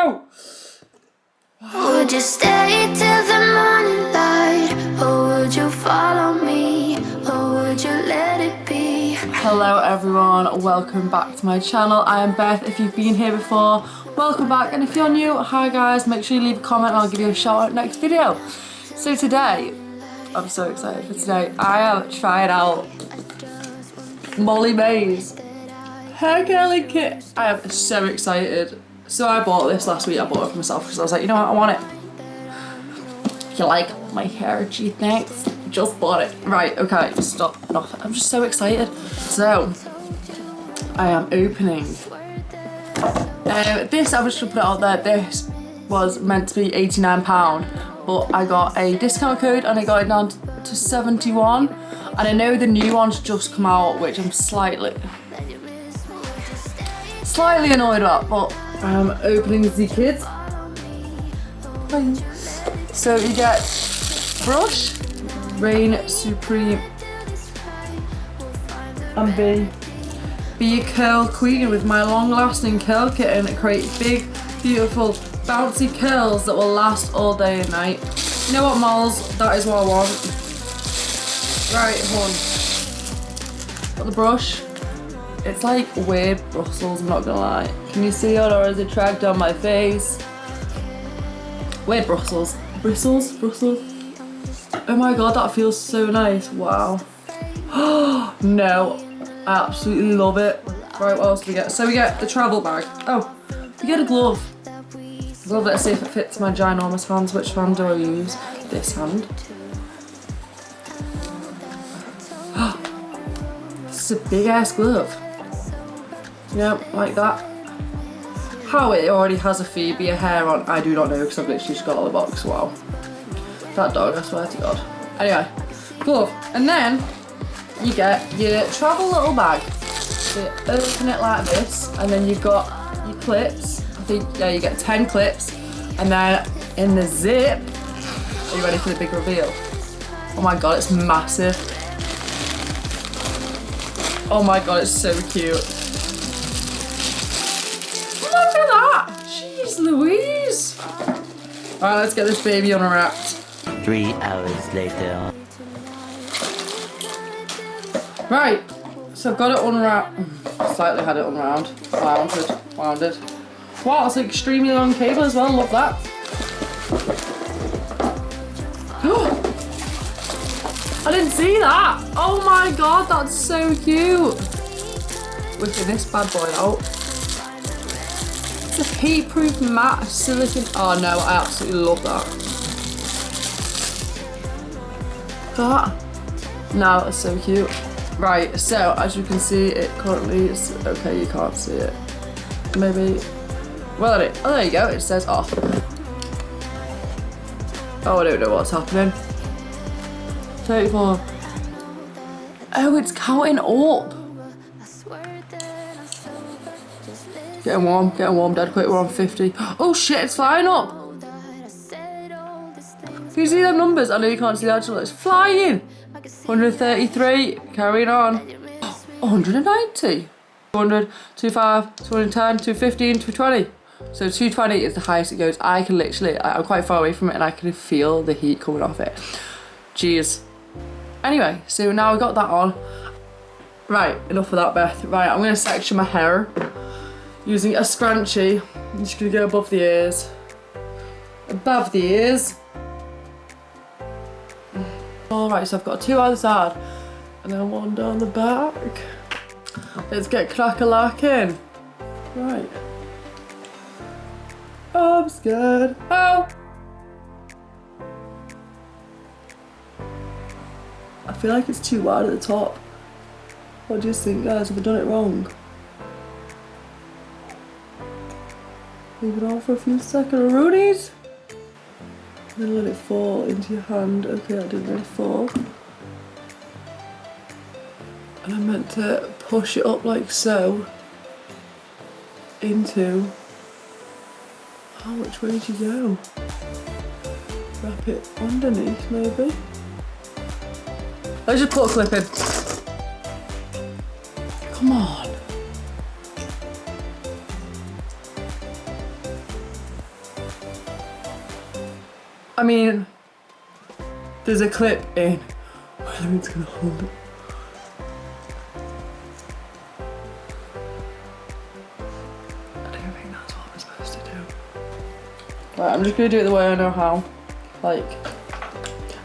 go! Would you stay till the morning light, or would you follow me, or would you let it be? Hello everyone, welcome back to my channel. I am Beth. If you've been here before, welcome back, and if you're new, hi guys, make sure you leave a comment and I'll give you a shout out next video. So today, I'm so excited for today, I am trying out Molly-Mae'S hair curling kit. I am so excited. So I bought this last week. I bought it for myself because I was like, you know what, I want it. You like my hair, gee, thanks. Just bought it. Right, okay, stop. Enough. I'm just so excited. So, I am opening. This, I'm just gonna put it out there, this was meant to be £89, but I got a discount code and I got it down to 71. And I know the new one's just come out, which I'm slightly annoyed about, but I'm opening the kit. So you get brush, Reign Supreme, and be a curl queen with my long-lasting curl kit and create big, beautiful, bouncy curls that will last all day and night. You know what, moles? That is what I want. Right, got the brush. It's like weird bristles, I'm not gonna lie. Can you see it, or is it tracked on my face? Weird bristles. Bristles? Oh my god, that feels so nice. Wow. No, I absolutely love it. Right, what else do we get? So we get the travel bag. Oh, we get a glove. Let's see if it fits my ginormous hands. Which hand do I use? This hand. This is a big ass glove. Yep, like that. How it already has a Phoebe a hair on, I do not know because I've literally just got out of the box. Wow. That dog, I swear to God. Anyway, glove. And then you get your travel little bag. So you open it like this, and then you've got your clips. I think, yeah, you get 10 clips. And then in the zip, are you ready for the big reveal? Oh my God, it's massive. Oh my God, it's so cute. Look at that! Jeez Louise! Alright, let's get this baby unwrapped. 3 hours later. Right, so I've got it unwrapped. Slightly had it unwound. Wounded. Wow, it's an extremely long cable as well, love that. I didn't see that! Oh my God, that's so cute! Whipping this bad boy out. It's a heat-proof matte silicone. Oh no, I absolutely love that. That. No, that's so cute. Right, so as you can see, it currently is okay. You can't see it. Maybe. Well, oh, there you go. It says off. Oh, I don't know what's happening. 34. Oh, it's counting up. Getting warm, dead quick, we're on 50. Oh shit, it's flying up! Can you see the numbers? I know you can't see the actual, it's flying! 133, carrying on. 190. 200, 25, 210, 215, 220. So 220 is the highest it goes. I can literally, I'm quite far away from it and I can feel the heat coming off it. Jeez. Anyway, so now we got that on. Right, enough of that, Beth. Right, I'm gonna section my hair. Using a scrunchie, I'm just gonna go above the ears. Above the ears. Alright, so I've got 2 either side, and then 1 down the back. Let's get crack-a-lacking. Right. Oh, I'm scared. Oh! I feel like it's too wide at the top. What do you think, guys? Have I done it wrong? Leave it on for a few seconds, Roonies. Then let it fall into your hand. Okay, that didn't really fall. And I'm meant to push it up like so into. Oh, which way did you go? Wrap it underneath, maybe. Let's just put a clip in. Come on. I mean, there's a clip in. I think it's gonna hold it. I don't think that's what I'm supposed to do. Right, I'm just gonna do it the way I know how. Like,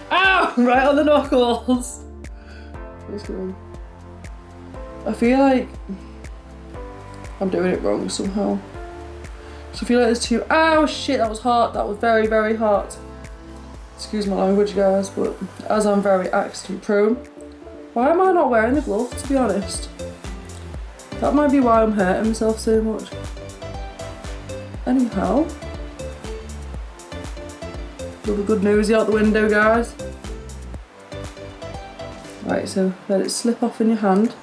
ow! Right on the knuckles. I feel like I'm doing it wrong somehow. So I feel like there's two. Ow, shit, that was hot. That was very, very hot. Excuse my language, guys, but as I'm very accident prone, why am I not wearing the glove, to be honest? That might be why I'm hurting myself so much. Anyhow, another good nosy out the window, guys. Right, so let it slip off in your hand.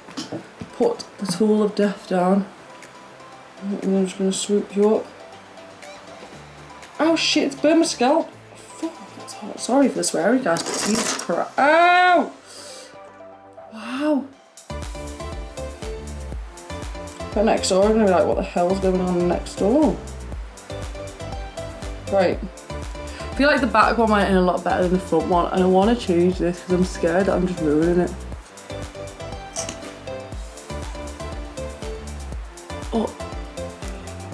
Put the tool of death down. And I'm just going to swoop you up. Oh shit, it's burned my scalp. Fuck, that's hot. Sorry for the swearing, guys, but Jesus Christ. Ow! Wow. But next door, I'm going to be like, what the hell's going on next door? Right. I feel like the back one might end a lot better than the front one, and I want to change this because I'm scared that I'm just ruining it.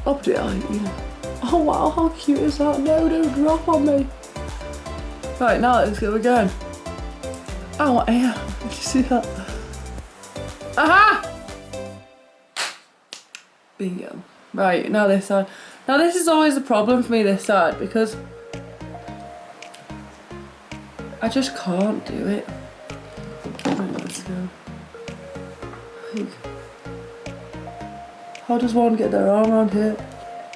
Oh dear, yeah. Oh wow, how cute is that? No, don't drop on me. Right, now let's go again. Oh, yeah, did you see that? Aha! Bingo. Right, now this side. Now this is always a problem for me, this side, because I just can't do it. Right, let's go. How does one get their arm around here?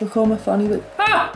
Look all my fanny bit. Ah!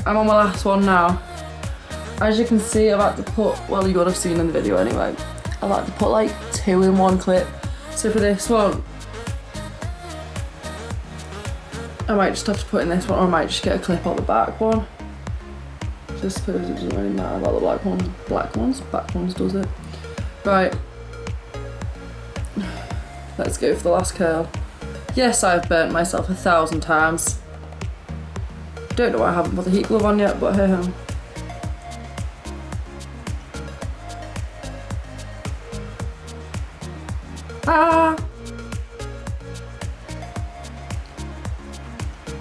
I'm on my last one now. As you can see, I've had to put, well, you would have seen in the video anyway, I've had to put like 2 in one clip. So for this one, I might just have to put in this one, or I might just get a clip on the back one. So I suppose it doesn't really matter about the black one. Black ones, back ones does it. Right. Let's go for the last curl. Yes, I've burnt myself 1,000 times. Don't know why I haven't put the heat glove on yet, but hey ho. Ah!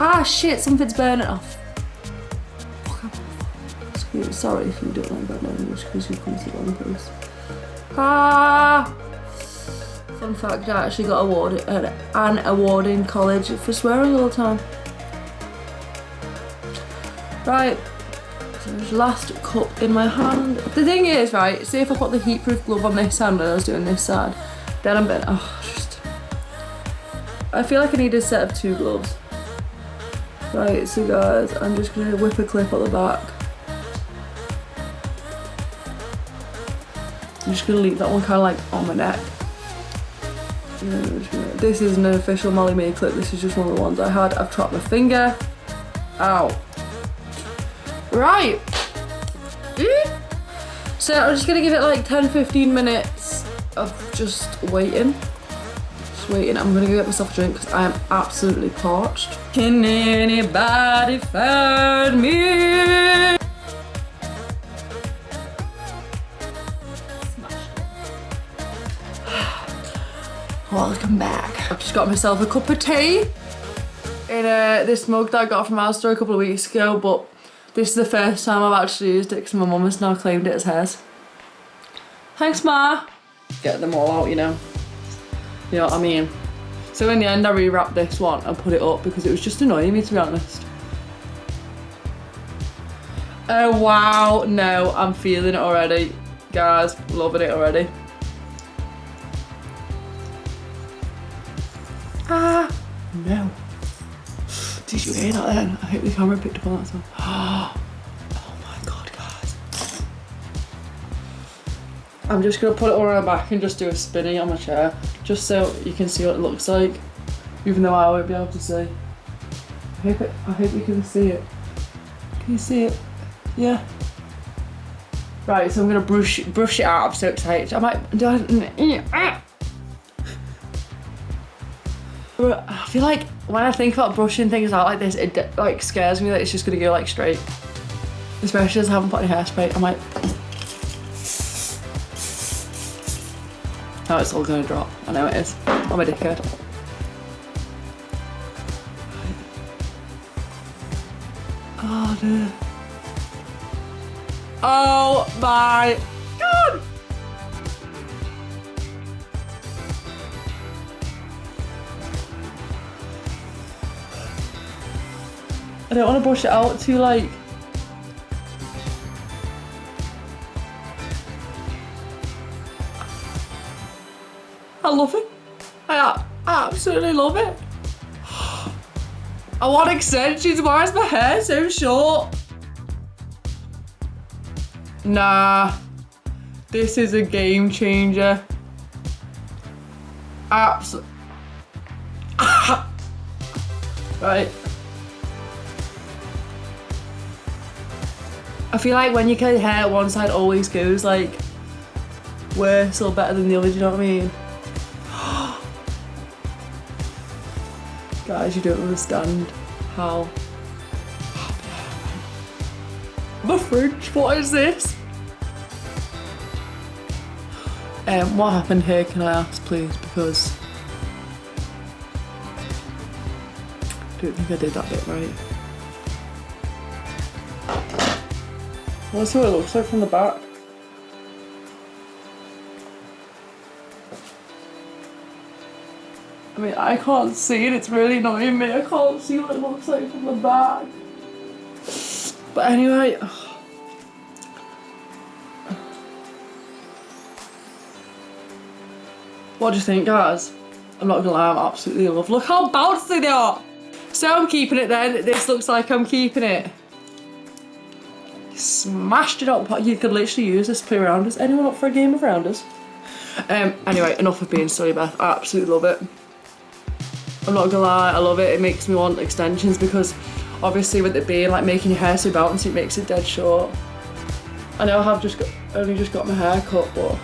Ah shit, something's burning off. Sorry if you don't like that language because you've come to the wrong place. Ah! Fun fact, I actually got an award in college for swearing all the time. Right, so there's last cup in my hand. The thing is, right, see if I put the heatproof glove on this hand and I was doing this side, then I'm been, I feel like I need a set of 2 gloves. Right, so guys, I'm just gonna whip a clip at the back. I'm just gonna leave that one kind of like on my neck. This isn't an official Molly-Mae clip, this is just one of the ones I had. I've chopped my finger. Ow. Right. So I'm just gonna give it like 10-15 minutes of just waiting. I'm gonna go get myself a drink because I am absolutely parched. Can anybody find me? Welcome back. I've just got myself a cup of tea in this mug that I got from Asda a couple of weeks ago, but this is the first time I've actually used it because my mum has now claimed it as hers. Thanks, Ma. Get them all out, you know. You know what I mean? So in the end, I rewrapped this one and put it up because it was just annoying me, to be honest. Oh wow, no, I'm feeling it already. Guys, loving it already. Ah, no. Did you hear that then? I hope the camera picked up on that sound. Oh my god, guys. I'm just gonna put it all on my back and just do a spinny on my chair, just so you can see what it looks like, even though I won't be able to see. I hope you can see it. Can you see it? Yeah. Right, so I'm gonna brush it out. I'm so excited. I might do I feel like when I think about brushing things out like this, it like scares me that it's just gonna go like straight. Especially as I haven't put any hairspray. I might. Oh, it's all gonna drop. I know it is. I'm a dickhead. Oh no. Oh my god! I don't want to brush it out too like. I love it. I absolutely love it. I want extensions. Why is my hair so short? Nah, this is a game changer. Absolutely. Right. I feel like when you cut your hair, one side always goes like worse or better than the other, do you know what I mean? Guys, you don't understand how. My fridge, what is this? What happened here, can I ask please, because I don't think I did that bit right. Let's see what it looks like from the back. I mean, I can't see it, it's really annoying me. I can't see what it looks like from the back. But anyway. What do you think, guys? I'm not gonna lie, I'm absolutely in love. Look how bouncy they are! So I'm keeping it then. This looks like I'm keeping it. Smashed it up. You could literally use this to play rounders. Anyone up for a game of rounders? Anyway, enough of being silly, Beth. I absolutely love it. I'm not gonna lie, I love it. It makes me want extensions because obviously with it being like making your hair so bouncy, it makes it dead short. I know I have only just got my hair cut, but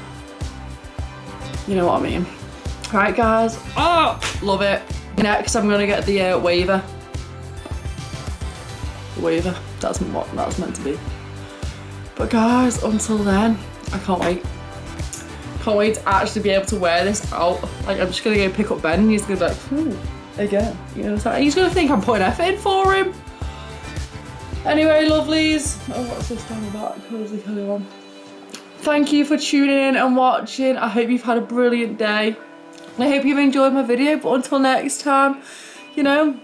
you know what I mean. Right, guys. Oh, love it. Next, I'm gonna get the waver. Waver. That's what that's meant to be. But guys, until then, I can't wait. Can't wait to actually be able to wear this out. Like, I'm just gonna go pick up Ben and he's gonna be like, again. You know what I'm saying? He's gonna think I'm putting effort in for him. Anyway, lovelies. Oh, what's this down the back? Cozy Kelly one. Thank you for tuning in and watching. I hope you've had a brilliant day. I hope you've enjoyed my video, but until next time, you know,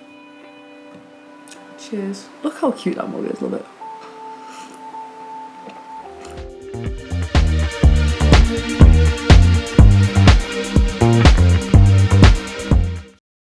cheers. Look how cute that mug is, love it.